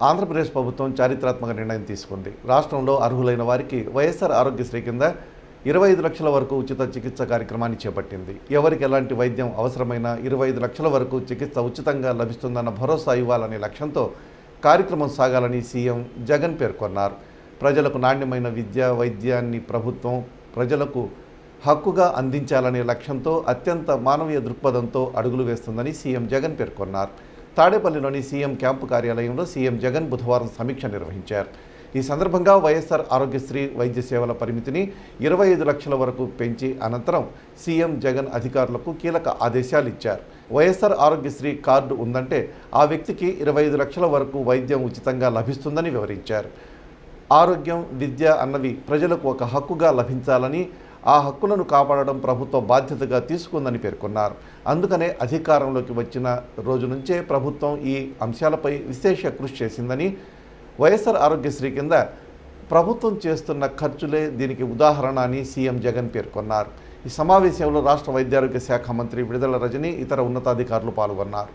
ఆంధ్రప్రదేశ్ ప్రభుత్వం చారిత్రాత్మక నిర్ణయం తీసుకుంది. రాష్ట్రంలో అర్హులైన వారికి వైఎస్ఆర్ ఆరోగ్యశ్రీ కింద 25 లక్షల వరకు ఉచిత చికిత్స కార్యక్రమాన్ని చేపట్టింది. ఎవరికి ఎలాంటి వైద్యం అవసరమైనా 25 లక్షల వరకు చికిత్స ఉచితంగా లభిస్తుందన్న భరోసా ఇవ్వాలనే లక్ష్యంతో కార్యక్రమం సాగాలని సీఎం జగన్ పేర్కొన్నారు. ప్రజలకు నాణ్యమైన విద్య, వైద్యాన్ని ప్రభుత్వం ప్రజలకు హక్కుగా అందించాలనే లక్ష్యంతో అత్యంత మానవీయ దృక్పథంతో అడుగులు వేస్తుందని సీఎం జగన్ పేర్కొన్నారు. తాడేపల్లిలోని సీఎం క్యాంపు కార్యాలయంలో సీఎం జగన్ బుధవారం సమీక్ష నిర్వహించారు. ఈ సందర్భంగా వైఎస్ఆర్ ఆరోగ్యశ్రీ వైద్య సేవల పరిమితిని 25 లక్షల వరకు పెంచి అనంతరం సీఎం జగన్ అధికారులకు కీలక ఆదేశాలు ఇచ్చారు. వైఎస్ఆర్ ఆరోగ్యశ్రీ కార్డు ఉందంటే ఆ వ్యక్తికి 25 లక్షల వరకు వైద్యం ఉచితంగా లభిస్తుందని వివరించారు. ఆరోగ్యం, విద్య అన్నవి ప్రజలకు ఒక హక్కుగా లభించాలని, ఆ హక్కులను కాపాడడం ప్రభుత్వ బాధ్యతగా తీసుకుందని పేర్కొన్నారు. అందుకనే అధికారంలోకి వచ్చిన రోజు నుంచే ప్రభుత్వం ఈ అంశాలపై విశేష కృషి చేసిందని, వైఎస్ఆర్ ఆరోగ్యశ్రీ కింద ప్రభుత్వం చేస్తున్న ఖర్చులే దీనికి ఉదాహరణ అని సీఎం జగన్ పేర్కొన్నారు. ఈ సమావేశంలో రాష్ట్ర వైద్యారోగ్య శాఖ మంత్రి విడుదల రజని, ఇతర ఉన్నతాధికారులు పాల్గొన్నారు.